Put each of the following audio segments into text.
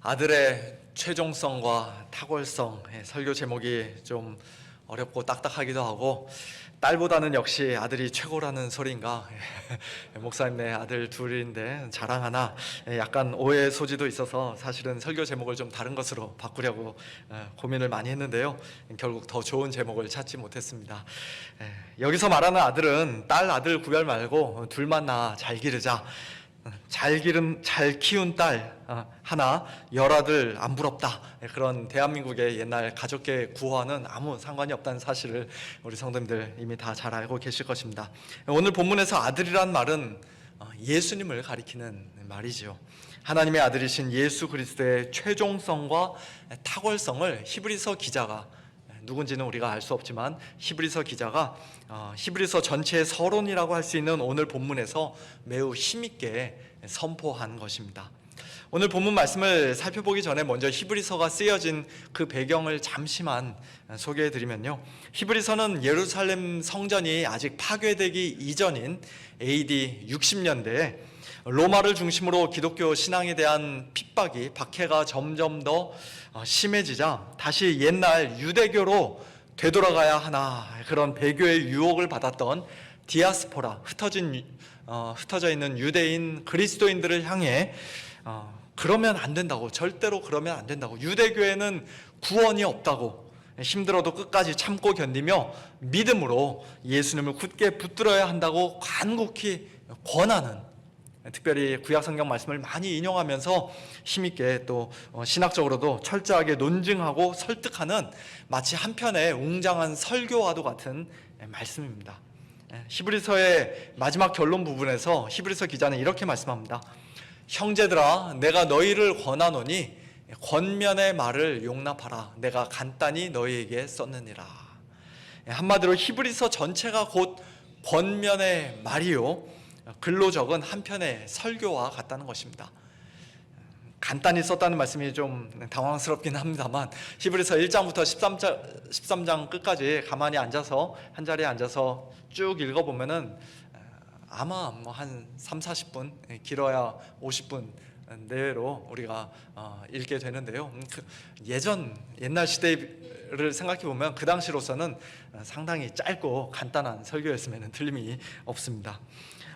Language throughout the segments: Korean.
아들의 최종성과 탁월성, 설교 제목이 좀 어렵고 딱딱하기도 하고, 딸보다는 역시 아들이 최고라는 소리인가. 목사님네 아들 둘인데 자랑하나, 약간 오해의 소지도 있어서 사실은 설교 제목을 좀 다른 것으로 바꾸려고 고민을 많이 했는데요, 결국 더 좋은 제목을 찾지 못했습니다. 여기서 말하는 아들은 딸 아들 구별 말고 둘만 낳아 잘 기르자, 잘 키운 딸 하나, 열아들 안 부럽다, 그런 대한민국의 옛날 가족계 구호와는 아무 상관이 없다는 사실을 우리 성도님들 이미 다 잘 알고 계실 것입니다. 오늘 본문에서 아들이란 말은 예수님을 가리키는 말이지요. 하나님의 아들이신 예수 그리스도의 최종성과 탁월성을 히브리서 기자가, 누군지는 우리가 알 수 없지만 히브리서 기자가 히브리서 전체의 서론이라고 할 수 있는 오늘 본문에서 매우 힘있게 선포한 것입니다. 오늘 본문 말씀을 살펴보기 전에 먼저 히브리서가 쓰여진 그 배경을 잠시만 소개해 드리면요, 히브리서는 예루살렘 성전이 아직 파괴되기 이전인 AD 60년대에 로마를 중심으로 기독교 신앙에 대한 박해가 점점 더 심해지자 다시 옛날 유대교로 되돌아가야 하나, 그런 배교의 유혹을 받았던 디아스포라, 흩어져 있는 유대인 그리스도인들을 향해 그러면 안 된다고, 절대로 그러면 안 된다고, 유대교에는 구원이 없다고, 힘들어도 끝까지 참고 견디며 믿음으로 예수님을 굳게 붙들어야 한다고 간곡히 권하는, 특별히 구약성경 말씀을 많이 인용하면서 힘있게 또 신학적으로도 철저하게 논증하고 설득하는, 마치 한편의 웅장한 설교와도 같은 말씀입니다. 히브리서의 마지막 결론 부분에서 히브리서 기자는 이렇게 말씀합니다. 형제들아, 내가 너희를 권하노니 권면의 말을 용납하라. 내가 간단히 너희에게 썼느니라. 한마디로 히브리서 전체가 곧 권면의 말이요, 글로 적은 한편의 설교와 같다는 것입니다. 간단히 썼다는 말씀이 좀 당황스럽긴 합니다만, 히브리서 1장부터 13장 끝까지 가만히 앉아서, 한 자리에 앉아서 쭉 읽어보면은 아마 한 30-40분, 길어야 50분 내외로 우리가 읽게 되는데요, 옛날 시대를 생각해 보면 그 당시로서는 상당히 짧고 간단한 설교였음에는 틀림이 없습니다.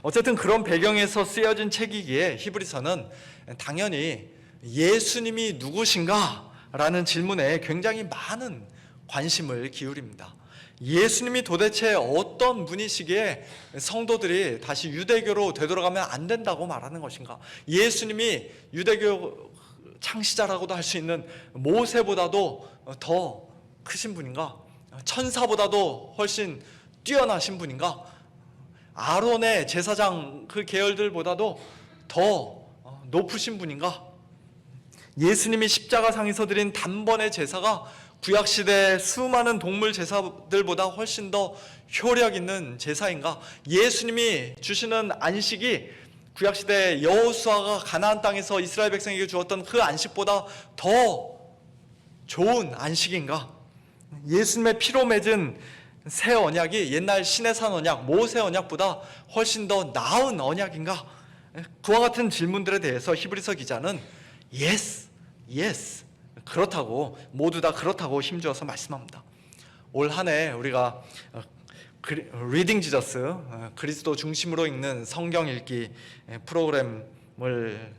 어쨌든 그런 배경에서 쓰여진 책이기에 히브리서는 당연히 예수님이 누구신가? 라는 질문에 굉장히 많은 관심을 기울입니다. 예수님이 도대체 어떤 분이시기에 성도들이 다시 유대교로 되돌아가면 안 된다고 말하는 것인가? 예수님이 유대교 창시자라고도 할 수 있는 모세보다도 더 크신 분인가? 천사보다도 훨씬 뛰어나신 분인가? 아론의 제사장 그 계열들보다도 더 높으신 분인가? 예수님이 십자가상에서 드린 단번의 제사가 구약시대 수많은 동물 제사들보다 훨씬 더 효력 있는 제사인가? 예수님이 주시는 안식이 구약시대 여호수아가 가나안 땅에서 이스라엘 백성에게 주었던 그 안식보다 더 좋은 안식인가? 예수님의 피로 맺은 새 언약이 옛날 시내산 언약, 모세 언약보다 훨씬 더 나은 언약인가? 그와 같은 질문들에 대해서 히브리서 기자는 yes, 그렇다고, 모두 다 그렇다고 힘주어서 말씀합니다. 올 한 해 우리가 리딩 지저스, 그리스도 중심으로 읽는 성경 읽기 프로그램을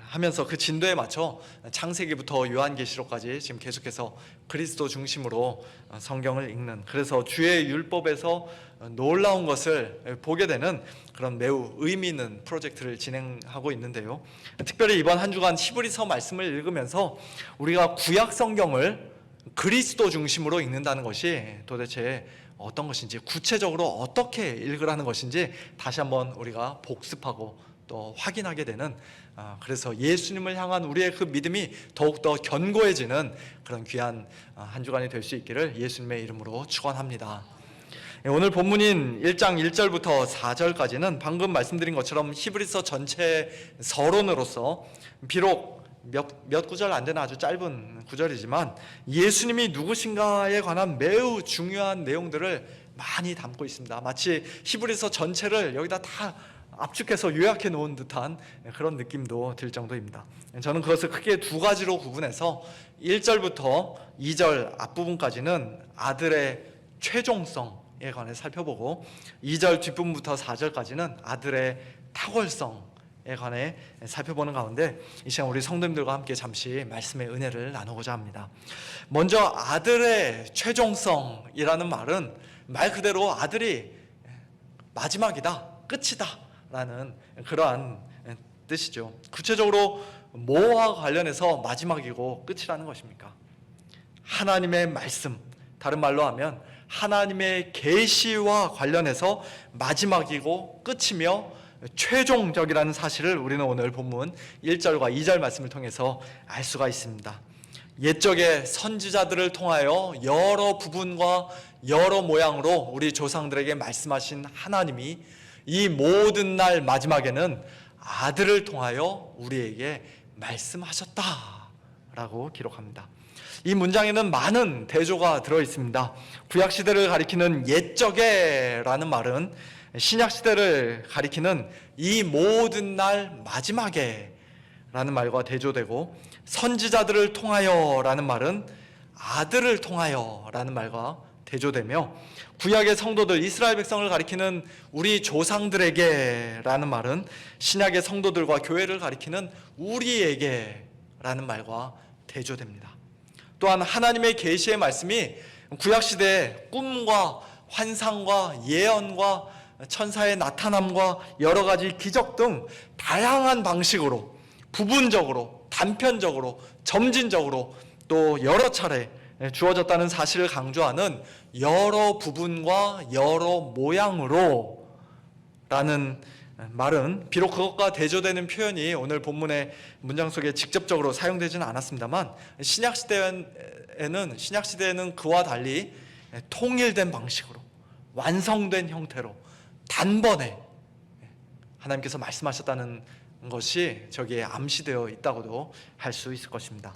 하면서 그 진도에 맞춰 창세기부터 요한계시록까지 지금 계속해서 그리스도 중심으로 성경을 읽는, 그래서 주의 율법에서 놀라운 것을 보게 되는 그런 매우 의미 있는 프로젝트를 진행하고 있는데요, 특별히 이번 한 주간 히브리서 말씀을 읽으면서 우리가 구약 성경을 그리스도 중심으로 읽는다는 것이 도대체 어떤 것인지, 구체적으로 어떻게 읽으라는 것인지 다시 한번 우리가 복습하고 또 확인하게 되는, 그래서 예수님을 향한 우리의 그 믿음이 더욱더 견고해지는 그런 귀한 한 주간이 될 수 있기를 예수님의 이름으로 축원합니다. 오늘 본문인 1장 1절부터 4절까지는 방금 말씀드린 것처럼 히브리서 전체 서론으로서 비록 몇 구절 안 되는 아주 짧은 구절이지만 예수님이 누구신가에 관한 매우 중요한 내용들을 많이 담고 있습니다. 마치 히브리서 전체를 여기다 다 압축해서 요약해 놓은 듯한 그런 느낌도 들 정도입니다. 저는 그것을 크게 두 가지로 구분해서 1절부터 2절 앞부분까지는 아들의 최종성에 관해 살펴보고 2절 뒷부분부터 4절까지는 아들의 탁월성에 관해 살펴보는 가운데 이 시간 우리 성도님들과 함께 잠시 말씀의 은혜를 나누고자 합니다. 먼저 아들의 최종성이라는 말은 말 그대로 아들이 마지막이다, 끝이다 라는 그러한 뜻이죠. 구체적으로 뭐와 관련해서 마지막이고 끝이라는 것입니까? 하나님의 말씀, 다른 말로 하면 하나님의 계시와 관련해서 마지막이고 끝이며 최종적이라는 사실을 우리는 오늘 본문 1절과 2절 말씀을 통해서 알 수가 있습니다. 옛적의 선지자들을 통하여 여러 부분과 여러 모양으로 우리 조상들에게 말씀하신 하나님이 이 모든 날 마지막에는 아들을 통하여 우리에게 말씀하셨다라고 기록합니다. 이 문장에는 많은 대조가 들어 있습니다. 구약시대를 가리키는 옛적에라는 말은 신약시대를 가리키는 이 모든 날 마지막에 라는 말과 대조되고, 선지자들을 통하여 라는 말은 아들을 통하여 라는 말과 대조되며, 구약의 성도들 이스라엘 백성을 가리키는 우리 조상들에게 라는 말은 신약의 성도들과 교회를 가리키는 우리에게 라는 말과 대조됩니다. 또한 하나님의 계시의 말씀이 구약시대의 꿈과 환상과 예언과 천사의 나타남과 여러 가지 기적 등 다양한 방식으로 부분적으로, 단편적으로, 점진적으로 또 여러 차례 주어졌다는 사실을 강조하는 여러 부분과 여러 모양으로 라는 말은 비록 그것과 대조되는 표현이 오늘 본문의 문장 속에 직접적으로 사용되지는 않았습니다만, 신약시대에는 그와 달리 통일된 방식으로 완성된 형태로 단번에 하나님께서 말씀하셨다는 것이 저기에 암시되어 있다고도 할 수 있을 것입니다.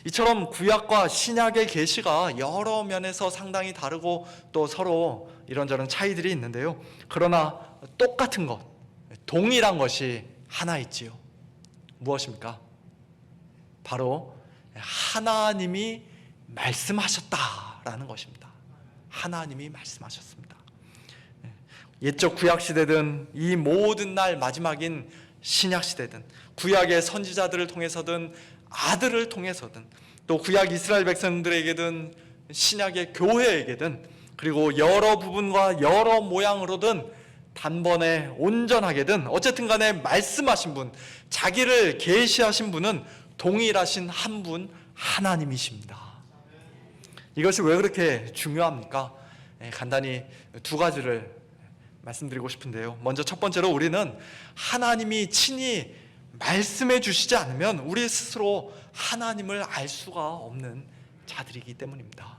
이처럼 구약과 신약의 계시가 여러 면에서 상당히 다르고 또 서로 이런저런 차이들이 있는데요, 그러나 똑같은 것, 동일한 것이 하나 있지요. 무엇입니까? 바로 하나님이 말씀하셨다라는 것입니다. 하나님이 말씀하셨습니다. 옛적 구약시대든 이 모든 날 마지막인 신약시대든 구약의 선지자들을 통해서든 아들을 통해서든 또 구약 이스라엘 백성들에게든 신약의 교회에게든 그리고 여러 부분과 여러 모양으로든 단번에 온전하게든 어쨌든 간에 말씀하신 분, 자기를 계시하신 분은 동일하신 한 분 하나님이십니다. 이것이 왜 그렇게 중요합니까? 간단히 두 가지를 말씀드리고 싶은데요, 먼저 첫 번째로 우리는 하나님이 친히 말씀해 주시지 않으면 우리 스스로 하나님을 알 수가 없는 자들이기 때문입니다.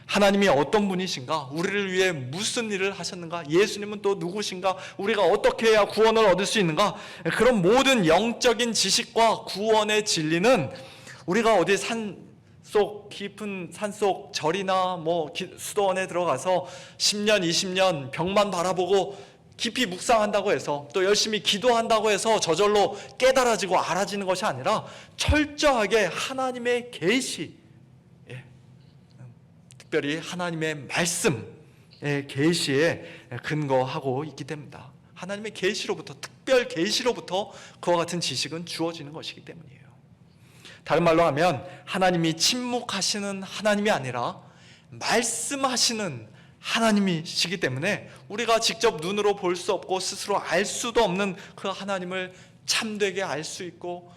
하나님이 어떤 분이신가? 우리를 위해 무슨 일을 하셨는가? 예수님은 또 누구신가? 우리가 어떻게 해야 구원을 얻을 수 있는가? 그런 모든 영적인 지식과 구원의 진리는 우리가 어디 산속 깊은 산속 절이나 수도원에 들어가서 10년 20년 벽만 바라보고 깊이 묵상한다고 해서 또 열심히 기도한다고 해서 저절로 깨달아지고 알아지는 것이 아니라 철저하게 하나님의 계시, 특별히 하나님의 말씀의 계시에 근거하고 있기 때문이다. 하나님의 계시로부터, 특별 계시로부터 그와 같은 지식은 주어지는 것이기 때문이에요. 다른 말로 하면 하나님이 침묵하시는 하나님이 아니라 말씀하시는 하나님이시기 때문에 우리가 직접 눈으로 볼 수 없고 스스로 알 수도 없는 그 하나님을 참되게 알 수 있고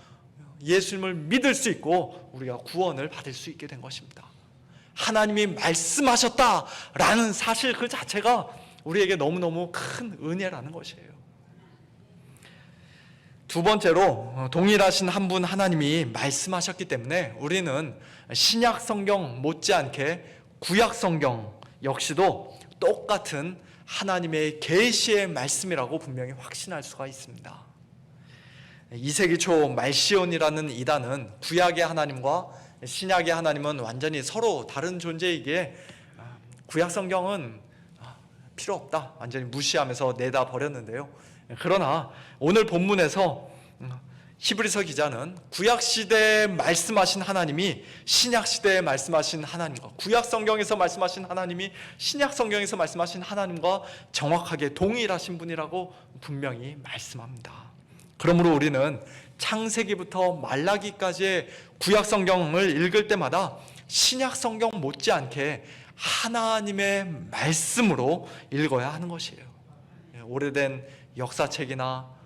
예수님을 믿을 수 있고 우리가 구원을 받을 수 있게 된 것입니다. 하나님이 말씀하셨다라는 사실 그 자체가 우리에게 너무너무 큰 은혜라는 것이에요. 두 번째로 동일하신 한 분 하나님이 말씀하셨기 때문에 우리는 신약 성경 못지않게 구약 성경 역시도 똑같은 하나님의 계시의 말씀이라고 분명히 확신할 수가 있습니다. 2세기 초 말시온이라는 이단은 구약의 하나님과 신약의 하나님은 완전히 서로 다른 존재이기에 구약 성경은 필요 없다, 완전히 무시하면서 내다 버렸는데요, 그러나 오늘 본문에서 히브리서 기자는 구약시대에 말씀하신 하나님이 신약시대에 말씀하신 하나님과, 구약성경에서 말씀하신 하나님이 신약성경에서 말씀하신 하나님과 정확하게 동일하신 분이라고 분명히 말씀합니다. 그러므로 우리는 창세기부터 말라기까지의 구약성경을 읽을 때마다 신약성경 못지않게 하나님의 말씀으로 읽어야 하는 것이에요. 오래된 역사책이나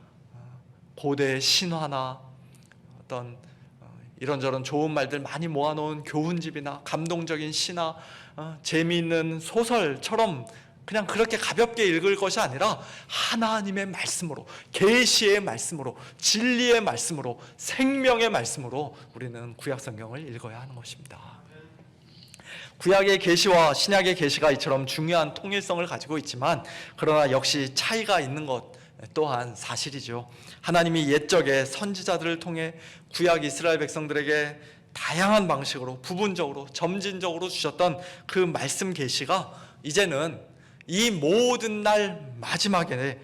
고대 신화나 어떤 이런저런 좋은 말들 많이 모아놓은 교훈집이나 감동적인 시나 재미있는 소설처럼 그냥 그렇게 가볍게 읽을 것이 아니라 하나님의 말씀으로, 계시의 말씀으로, 진리의 말씀으로, 생명의 말씀으로 우리는 구약성경을 읽어야 하는 것입니다. 구약의 계시와 신약의 계시가 이처럼 중요한 통일성을 가지고 있지만, 그러나 역시 차이가 있는 것 또한 사실이죠. 하나님이 옛적에 선지자들을 통해 구약 이스라엘 백성들에게 다양한 방식으로, 부분적으로, 점진적으로 주셨던 그 말씀 계시가 이제는 이 모든 날 마지막에,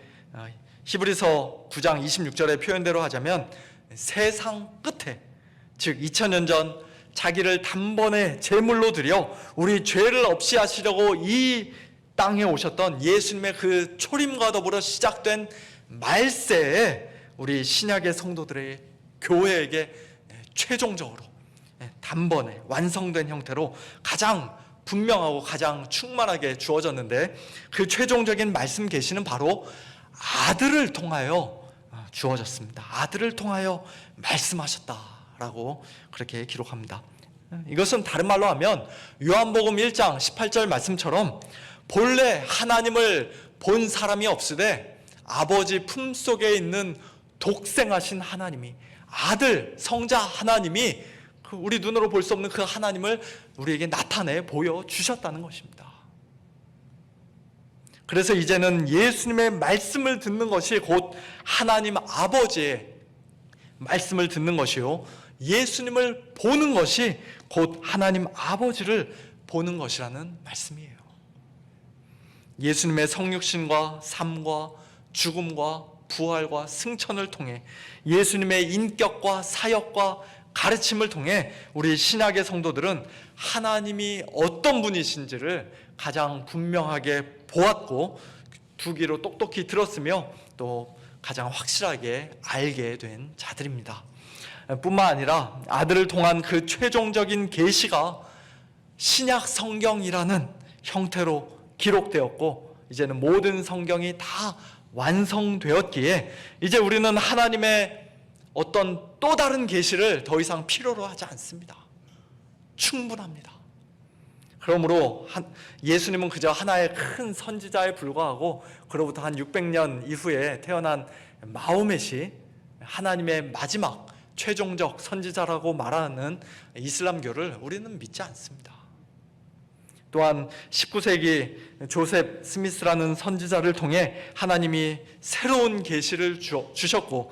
히브리서 9장 26절의 표현대로 하자면 세상 끝에, 즉 2000년 전 자기를 단번에 제물로 드려 우리 죄를 없이 하시려고 이 땅에 오셨던 예수님의 그 초림과 더불어 시작된 말세에 우리 신약의 성도들의 교회에게 최종적으로 단번에 완성된 형태로 가장 분명하고 가장 충만하게 주어졌는데, 그 최종적인 말씀 계시는 바로 아들을 통하여 주어졌습니다. 아들을 통하여 말씀하셨다라고 그렇게 기록합니다. 이것은 다른 말로 하면 요한복음 1장 18절 말씀처럼 본래 하나님을 본 사람이 없으되 아버지 품속에 있는 독생하신 하나님이, 아들 성자 하나님이 우리 눈으로 볼 수 없는 그 하나님을 우리에게 나타내 보여주셨다는 것입니다. 그래서 이제는 예수님의 말씀을 듣는 것이 곧 하나님 아버지의 말씀을 듣는 것이요, 예수님을 보는 것이 곧 하나님 아버지를 보는 것이라는 말씀이에요. 예수님의 성육신과 삶과 죽음과 부활과 승천을 통해 예수님의 인격과 사역과 가르침을 통해 우리 신약의 성도들은 하나님이 어떤 분이신지를 가장 분명하게 보았고 두 귀로 똑똑히 들었으며 또 가장 확실하게 알게 된 자들입니다. 뿐만 아니라 아들을 통한 그 최종적인 계시가 신약 성경이라는 형태로 기록되었고, 이제는 모든 성경이 다 완성되었기에 이제 우리는 하나님의 어떤 또 다른 계시를 더 이상 필요로 하지 않습니다. 충분합니다. 그러므로 예수님은 그저 하나의 큰 선지자에 불과하고, 그로부터 한 600년 이후에 태어난 마호멧이 하나님의 마지막 최종적 선지자라고 말하는 이슬람교를 우리는 믿지 않습니다. 또한 19세기 조셉 스미스라는 선지자를 통해 하나님이 새로운 계시를 주셨고,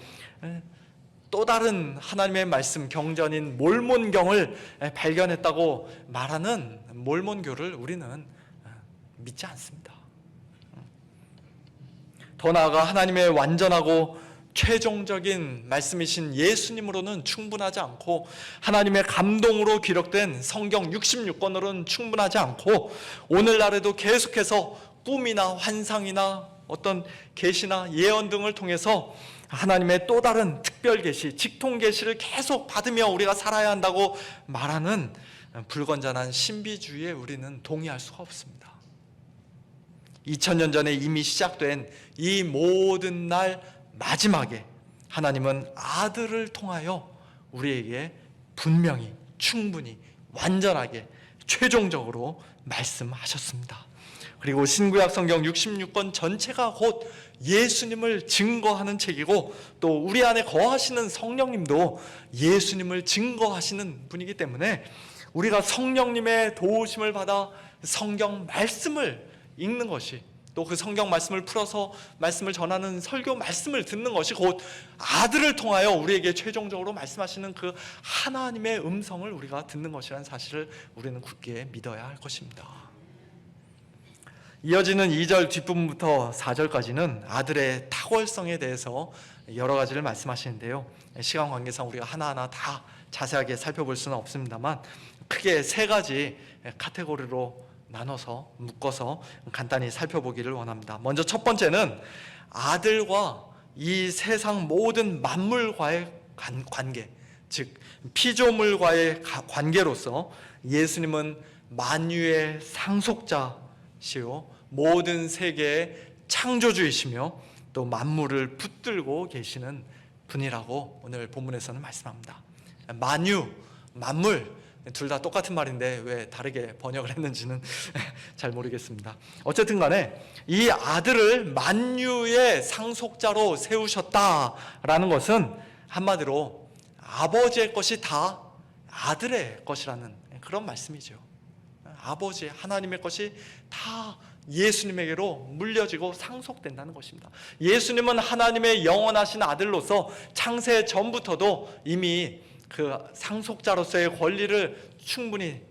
또 다른 하나님의 말씀 경전인 몰몬경을 발견했다고 말하는 몰몬교를 우리는 믿지 않습니다. 더 나아가 하나님의 완전하고 최종적인 말씀이신 예수님으로는 충분하지 않고, 하나님의 감동으로 기록된 성경 66권으로는 충분하지 않고, 오늘날에도 계속해서 꿈이나 환상이나 어떤 계시나 예언 등을 통해서 하나님의 또 다른 특별 계시, 직통 계시를 계속 받으며 우리가 살아야 한다고 말하는 불건전한 신비주의에 우리는 동의할 수가 없습니다. 2000년 전에 이미 시작된 이 모든 날 마지막에 하나님은 아들을 통하여 우리에게 분명히, 충분히, 완전하게, 최종적으로 말씀하셨습니다. 그리고 신구약 성경 66권 전체가 곧 예수님을 증거하는 책이고, 또 우리 안에 거하시는 성령님도 예수님을 증거하시는 분이기 때문에 우리가 성령님의 도우심을 받아 성경 말씀을 읽는 것이, 또 그 성경 말씀을 풀어서 말씀을 전하는 설교 말씀을 듣는 것이 곧 아들을 통하여 우리에게 최종적으로 말씀하시는 그 하나님의 음성을 우리가 듣는 것이라는 사실을 우리는 굳게 믿어야 할 것입니다. 이어지는 2절 뒷부분부터 4절까지는 아들의 탁월성에 대해서 여러 가지를 말씀하시는데요. 시간 관계상 우리가 하나하나 다 자세하게 살펴볼 수는 없습니다만 크게 세 가지 카테고리로 나눠서 묶어서 간단히 살펴보기를 원합니다. 먼저 첫 번째는 아들과 이 세상 모든 만물과의 관계, 즉 피조물과의 관계로서 예수님은 만유의 상속자시요 모든 세계의 창조주이시며 또 만물을 붙들고 계시는 분이라고 오늘 본문에서는 말씀합니다. 만유, 만물 둘 다 똑같은 말인데 왜 다르게 번역을 했는지는 잘 모르겠습니다. 어쨌든 간에 이 아들을 만유의 상속자로 세우셨다라는 것은 한마디로 아버지의 것이 다 아들의 것이라는 그런 말씀이죠. 아버지 하나님의 것이 다 예수님에게로 물려지고 상속된다는 것입니다. 예수님은 하나님의 영원하신 아들로서 창세 전부터도 이미 그 상속자로서의 권리를 충분히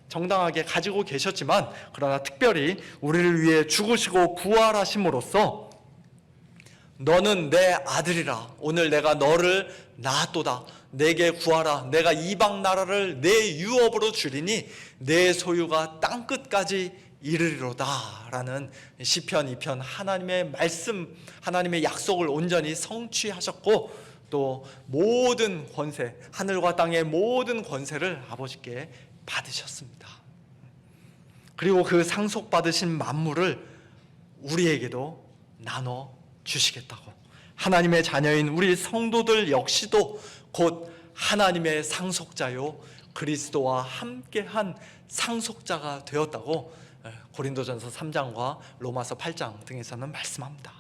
정당하게 가지고 계셨지만, 그러나 특별히 우리를 위해 죽으시고 부활하심으로써 너는 내 아들이라, 오늘 내가 너를 낳았도다, 내게 구하라, 내가 이방 나라를 내 유업으로 주리니 내 소유가 땅끝까지 이르리로다 라는 시편 2편 하나님의 말씀, 하나님의 약속을 온전히 성취하셨고, 또 모든 권세, 하늘과 땅의 모든 권세를 아버지께 받으셨습니다. 그리고 그 상속받으신 만물을 우리에게도 나눠 주시겠다고, 하나님의 자녀인 우리 성도들 역시도 곧 하나님의 상속자요 그리스도와 함께한 상속자가 되었다고 고린도전서 3장과 로마서 8장 등에서는 말씀합니다.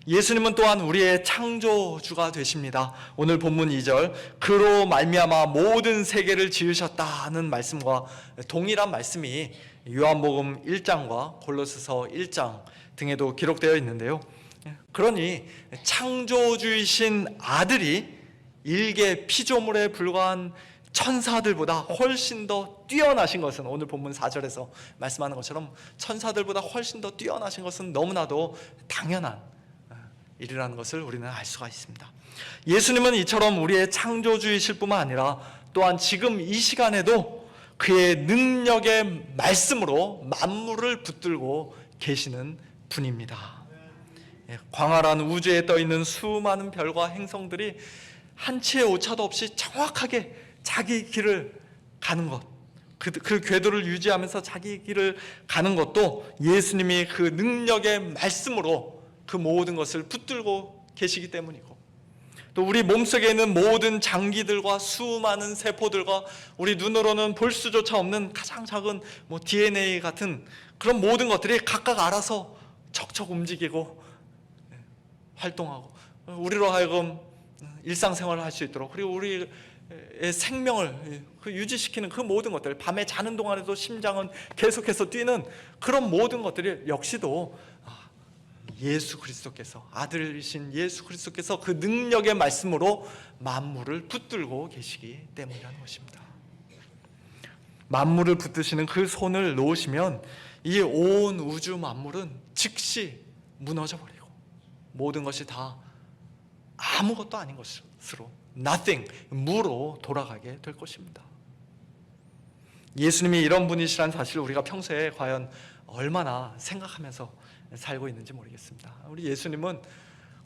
예수님은 또한 우리의 창조주가 되십니다. 오늘 본문 2절 그로 말미암아 모든 세계를 지으셨다는 말씀과 동일한 말씀이 요한복음 1장과 골로새서 1장 등에도 기록되어 있는데요. 그러니 창조주이신 아들이 일개 피조물에 불과한 천사들보다 훨씬 더 뛰어나신 것은, 오늘 본문 4절에서 말씀하는 것처럼 천사들보다 훨씬 더 뛰어나신 것은 너무나도 당연한 일이라는 것을 우리는 알 수가 있습니다. 예수님은 이처럼 우리의 창조주이실 뿐만 아니라 또한 지금 이 시간에도 그의 능력의 말씀으로 만물을 붙들고 계시는 분입니다. 광활한 우주에 떠있는 수많은 별과 행성들이 한치의 오차도 없이 정확하게 자기 길을 가는 것, 그 궤도를 유지하면서 자기 길을 가는 것도 예수님이 그 능력의 말씀으로 그 모든 것을 붙들고 계시기 때문이고, 또 우리 몸속에 있는 모든 장기들과 수많은 세포들과 우리 눈으로는 볼 수조차 없는 가장 작은 DNA 같은 그런 모든 것들이 각각 알아서 척척 움직이고 활동하고 우리로 하여금 일상생활을 할 수 있도록, 그리고 우리의 생명을 유지시키는 그 모든 것들, 밤에 자는 동안에도 심장은 계속해서 뛰는 그런 모든 것들이 역시도 예수 그리스도께서, 아들이신 예수 그리스도께서 그 능력의 말씀으로 만물을 붙들고 계시기 때문이라는 것입니다. 만물을 붙드시는 그 손을 놓으시면 이 온 우주 만물은 즉시 무너져 버리고 모든 것이 다 아무것도 아닌 것으로, nothing, 무로 돌아가게 될 것입니다. 예수님이 이런 분이시라는 사실을 우리가 평소에 과연 얼마나 생각하면서 살고 있는지 모르겠습니다. 우리 예수님은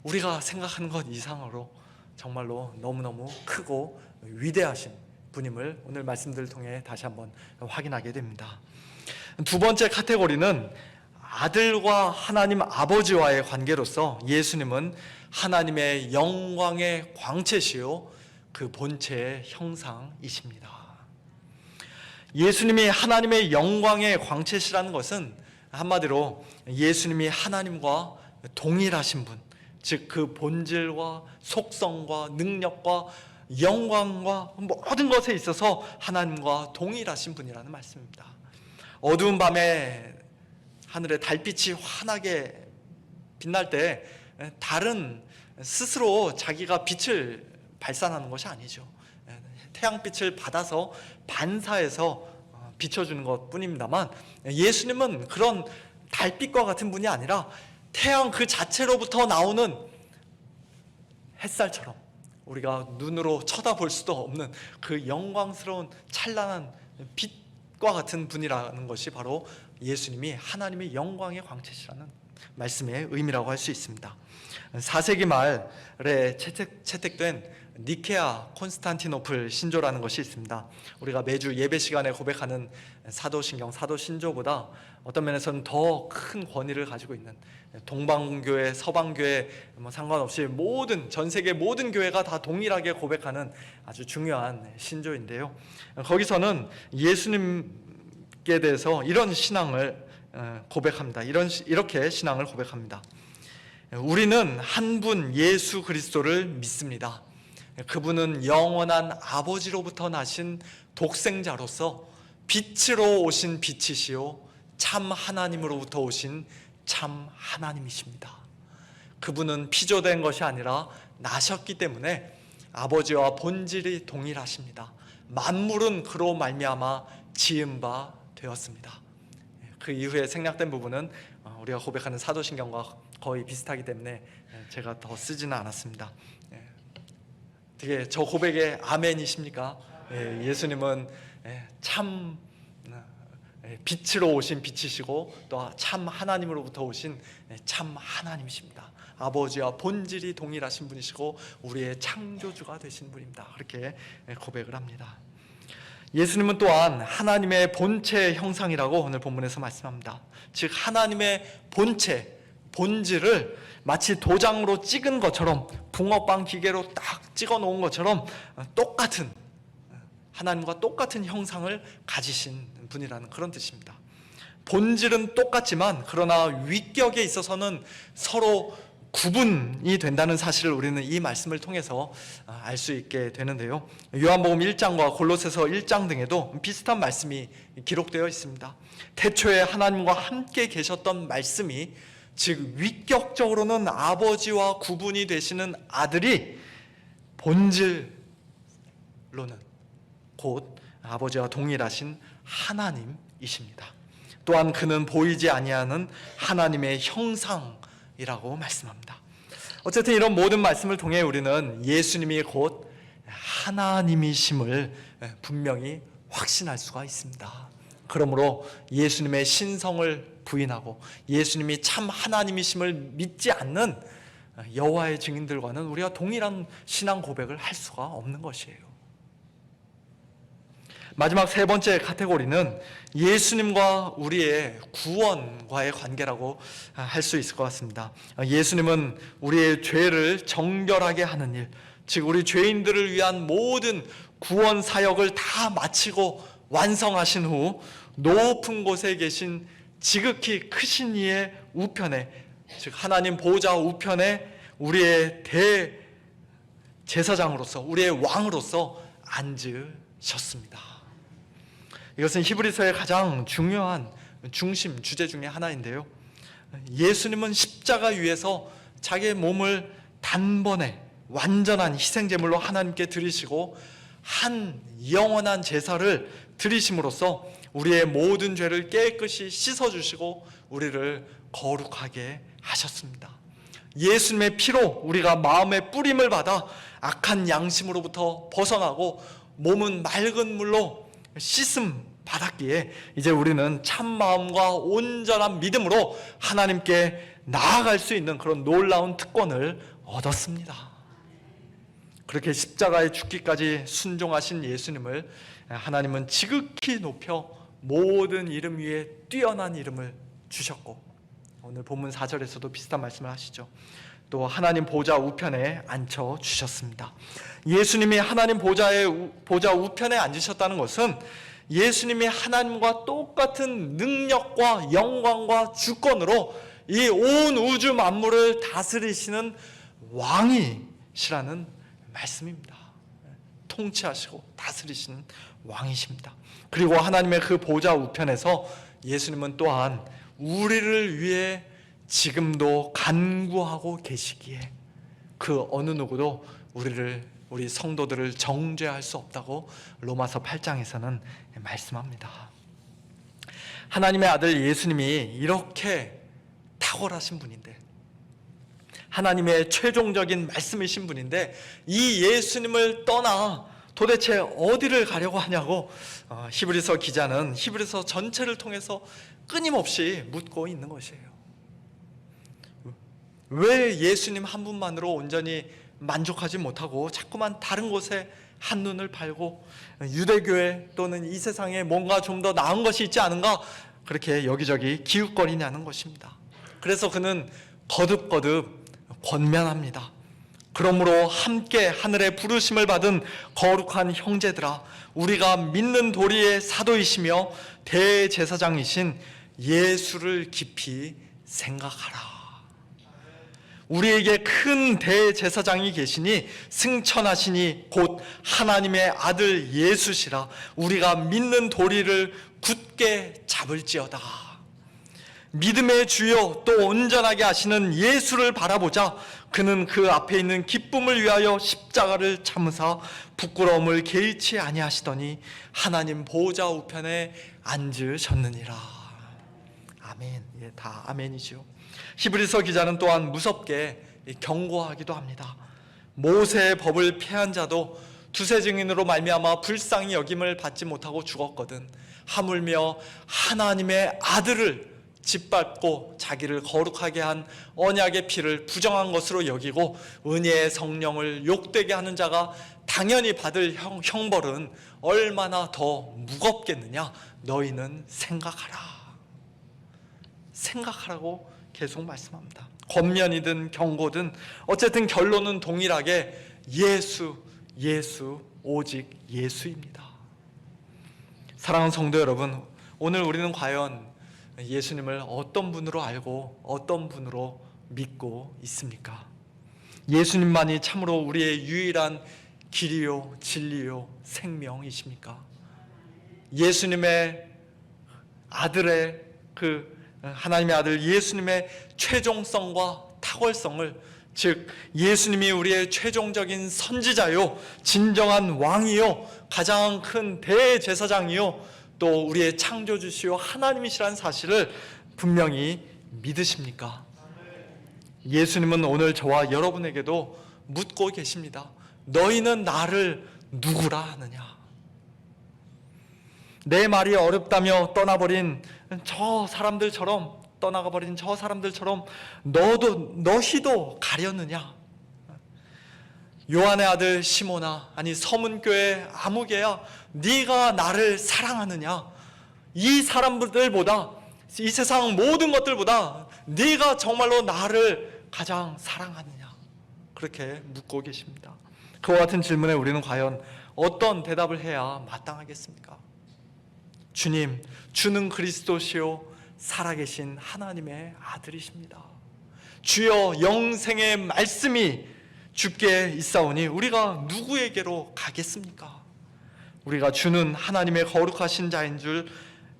우리가 생각하는 것 이상으로 정말로 너무너무 크고 위대하신 분임을 오늘 말씀들을 통해 다시 한번 확인하게 됩니다. 두 번째 카테고리는 아들과 하나님 아버지와의 관계로서 예수님은 하나님의 영광의 광채시요 그 본체의 형상이십니다. 예수님이 하나님의 영광의 광채시라는 것은 한마디로 예수님이 하나님과 동일하신 분, 즉 그 본질과 속성과 능력과 영광과 모든 것에 있어서 하나님과 동일하신 분이라는 말씀입니다. 어두운 밤에 하늘에 달빛이 환하게 빛날 때 달은 스스로 자기가 빛을 발산하는 것이 아니죠. 태양빛을 받아서 반사해서 비춰주는 것 뿐입니다만, 예수님은 그런 달빛과 같은 분이 아니라 태양 그 자체로부터 나오는 햇살처럼 우리가 눈으로 쳐다볼 수도 없는 그 영광스러운 찬란한 빛과 같은 분이라는 것이 바로 예수님이 하나님의 영광의 광채시라는 말씀의 의미라고 할 수 있습니다. 4세기 말에 채택된 니케아 콘스탄티노플 신조라는 것이 있습니다. 우리가 매주 예배 시간에 고백하는 사도신경, 사도신조보다 어떤 면에서는 더 큰 권위를 가지고 있는, 동방교회, 서방교회 상관없이 모든 전 세계 모든 교회가 다 동일하게 고백하는 아주 중요한 신조인데요. 거기서는 예수님께 대해서 이런 신앙을 고백합니다. 이렇게 신앙을 고백합니다. 우리는 한 분 예수 그리스도를 믿습니다. 그분은 영원한 아버지로부터 나신 독생자로서 빛으로 오신 빛이시요 참 하나님으로부터 오신 참 하나님이십니다. 그분은 피조된 것이 아니라 나셨기 때문에 아버지와 본질이 동일하십니다. 만물은 그로 말미암아 지은 바 되었습니다. 그 이후에 생략된 부분은 우리가 고백하는 사도신경과 거의 비슷하기 때문에 제가 더 쓰지는 않았습니다. 되게 저 고백에 아멘이십니까? 예수님은 참 빛으로 오신 빛이시고 또 참 하나님으로부터 오신 참 하나님이십니다. 아버지와 본질이 동일하신 분이시고 우리의 창조주가 되신 분입니다. 그렇게 고백을 합니다. 예수님은 또한 하나님의 본체 형상이라고 오늘 본문에서 말씀합니다. 즉 하나님의 본체, 본질을 마치 도장으로 찍은 것처럼, 붕어빵 기계로 딱 찍어 놓은 것처럼 똑같은, 하나님과 똑같은 형상을 가지신 분이라는 그런 뜻입니다. 본질은 똑같지만 그러나 위격에 있어서는 서로 구분이 된다는 사실을 우리는 이 말씀을 통해서 알 수 있게 되는데요. 요한복음 1장과 골로새서 1장 등에도 비슷한 말씀이 기록되어 있습니다. 태초에 하나님과 함께 계셨던 말씀이, 즉 위격적으로는 아버지와 구분이 되시는 아들이 본질로는 곧 아버지와 동일하신 하나님이십니다. 또한 그는 보이지 아니하는 하나님의 형상이라고 말씀합니다. 어쨌든 이런 모든 말씀을 통해 우리는 예수님이 곧 하나님이심을 분명히 확신할 수가 있습니다. 그러므로 예수님의 신성을 부인하고 예수님이 참 하나님이심을 믿지 않는 여호와의 증인들과는 우리가 동일한 신앙 고백을 할 수가 없는 것이에요. 마지막 세 번째 카테고리는 예수님과 우리의 구원과의 관계라고 할 수 있을 것 같습니다. 예수님은 우리의 죄를 정결하게 하는 일, 즉 우리 죄인들을 위한 모든 구원 사역을 다 마치고 완성하신 후 높은 곳에 계신 지극히 크신 이의 우편에, 즉 하나님 보좌 우편에 우리의 대제사장으로서, 우리의 왕으로서 앉으셨습니다. 이것은 히브리서의 가장 중요한 중심 주제 중에 하나인데요. 예수님은 십자가 위에서 자기의 몸을 단번에 완전한 희생제물로 하나님께 드리시고 한 영원한 제사를 드리심으로써 우리의 모든 죄를 깨끗이 씻어주시고 우리를 거룩하게 하셨습니다. 예수님의 피로 우리가 마음의 뿌림을 받아 악한 양심으로부터 벗어나고 몸은 맑은 물로 씻음 받았기에 이제 우리는 참 마음과 온전한 믿음으로 하나님께 나아갈 수 있는 그런 놀라운 특권을 얻었습니다. 그렇게 십자가에 죽기까지 순종하신 예수님을 하나님은 지극히 높여 모든 이름 위에 뛰어난 이름을 주셨고, 오늘 본문 4절에서도 비슷한 말씀을 하시죠. 또 하나님 보좌 우편에 앉혀주셨습니다. 예수님이 하나님 보좌 우편에 앉으셨다는 것은 예수님이 하나님과 똑같은 능력과 영광과 주권으로 이 온 우주 만물을 다스리시는 왕이시라는 말씀입니다. 통치하시고 다스리시는 왕이십니다. 그리고 하나님의 그 보좌 우편에서 예수님은 또한 우리를 위해 지금도 간구하고 계시기에 그 어느 누구도 우리 성도들을 정죄할 수 없다고 로마서 8장에서는 말씀합니다. 하나님의 아들 예수님이 이렇게 탁월하신 분인데, 하나님의 최종적인 말씀이신 분인데, 이 예수님을 떠나 도대체 어디를 가려고 하냐고 히브리서 기자는 히브리서 전체를 통해서 끊임없이 묻고 있는 것이에요. 왜 예수님 한 분만으로 온전히 만족하지 못하고 자꾸만 다른 곳에 한눈을 팔고 유대교회 또는 이 세상에 뭔가 좀 더 나은 것이 있지 않은가 그렇게 여기저기 기웃거리냐는 것입니다. 그래서 그는 거듭거듭 권면합니다. 그러므로 함께 하늘의 부르심을 받은 거룩한 형제들아, 우리가 믿는 도리의 사도이시며 대제사장이신 예수를 깊이 생각하라. 우리에게 큰 대제사장이 계시니 승천하시니 곧 하나님의 아들 예수시라. 우리가 믿는 도리를 굳게 잡을지어다. 믿음의 주요 또 온전하게 하시는 예수를 바라보자. 그는 그 앞에 있는 기쁨을 위하여 십자가를 참으사 부끄러움을 개의치 아니하시더니 하나님 보좌 우편에 앉으셨느니라. 아멘. 예, 다 아멘이죠. 히브리서 기자는 또한 무섭게 경고하기도 합니다. 모세의 법을 폐한 자도 두세 증인으로 말미암아 불쌍히 여김을 받지 못하고 죽었거든. 하물며 하나님의 아들을 짓밟고 자기를 거룩하게 한 언약의 피를 부정한 것으로 여기고 은혜의 성령을 욕되게 하는 자가 당연히 받을 형벌은 얼마나 더 무겁겠느냐. 너희는 생각하라고 계속 말씀합니다. 권면이든 경고든 어쨌든 결론은 동일하게 예수, 오직 예수입니다. 사랑하는 성도 여러분, 오늘 우리는 과연 예수님을 어떤 분으로 알고 어떤 분으로 믿고 있습니까? 예수님만이 참으로 우리의 유일한 길이요 진리요 생명이십니까? 예수님의 아들의 하나님의 아들 예수님의 최종성과 탁월성을, 즉 예수님이 우리의 최종적인 선지자요 진정한 왕이요 가장 큰 대제사장이요 또 우리의 창조주시요 하나님이시라는 사실을 분명히 믿으십니까? 예수님은 오늘 저와 여러분에게도 묻고 계십니다. 너희는 나를 누구라 하느냐? 내 말이 어렵다며 떠나가버린 저 사람들처럼 너희도 가려느냐? 요한의 아들 시몬아, 아니 서문교회 아무개야, 네가 나를 사랑하느냐? 이 사람들보다, 이 세상 모든 것들보다 네가 정말로 나를 가장 사랑하느냐? 그렇게 묻고 계십니다. 그와 같은 질문에 우리는 과연 어떤 대답을 해야 마땅하겠습니까? 주님, 주는 그리스도시요 살아계신 하나님의 아들이십니다. 주여, 영생의 말씀이 주께 있사오니 우리가 누구에게로 가겠습니까? 우리가 주는 하나님의 거룩하신 자인 줄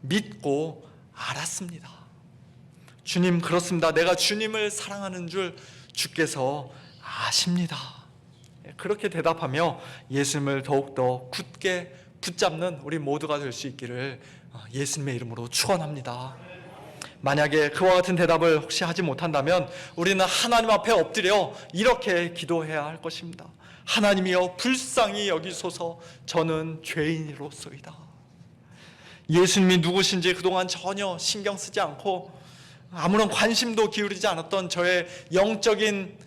믿고 알았습니다. 주님, 그렇습니다. 내가 주님을 사랑하는 줄 주께서 아십니다. 그렇게 대답하며 예수님을 더욱더 굳게 붙잡는 우리 모두가 될 수 있기를 예수님의 이름으로 축원합니다. 만약에 그와 같은 대답을 혹시 하지 못한다면 우리는 하나님 앞에 엎드려 이렇게 기도해야 할 것입니다. 하나님이여, 불쌍히 여기소서. 저는 죄인으로소이다. 예수님이 누구신지 그동안 전혀 신경 쓰지 않고 아무런 관심도 기울이지 않았던 저의 영적인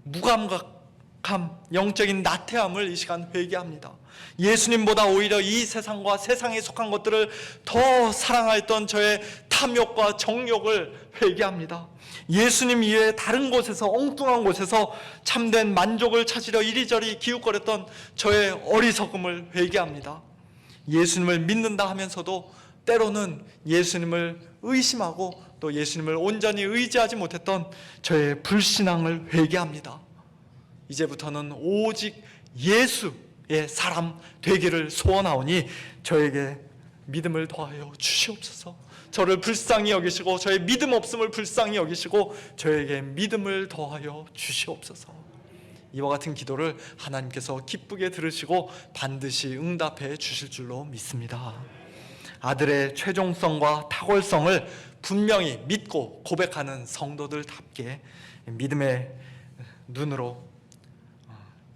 무감각함, 영적인 나태함을 이 시간 회개합니다. 예수님보다 오히려 이 세상과 세상에 속한 것들을 더 사랑하였던 저의 탐욕과 정욕을 회개합니다. 예수님 이외에 다른 곳에서, 엉뚱한 곳에서 참된 만족을 찾으려 이리저리 기웃거렸던 저의 어리석음을 회개합니다. 예수님을 믿는다 하면서도 때로는 예수님을 의심하고 또 예수님을 온전히 의지하지 못했던 저의 불신앙을 회개합니다. 이제부터는 오직 예수의 사람 되기를 소원하오니 저에게 믿음을 더하여 주시옵소서. 저를 불쌍히 여기시고 저의 믿음 없음을 불쌍히 여기시고 저에게 믿음을 더하여 주시옵소서. 이와 같은 기도를 하나님께서 기쁘게 들으시고 반드시 응답해 주실 줄로 믿습니다. 아들의 최종성과 탁월성을 분명히 믿고 고백하는 성도들답게 믿음의 눈으로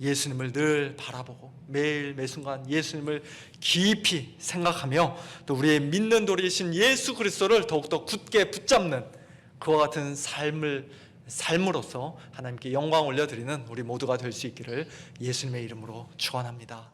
예수님을 늘 바라보고 매일 매순간 예수님을 깊이 생각하며 또 우리의 믿는 도리이신 예수 그리스도를 더욱더 굳게 붙잡는 그와 같은 삶으로서 하나님께 영광 올려드리는 우리 모두가 될 수 있기를 예수님의 이름으로 축원합니다.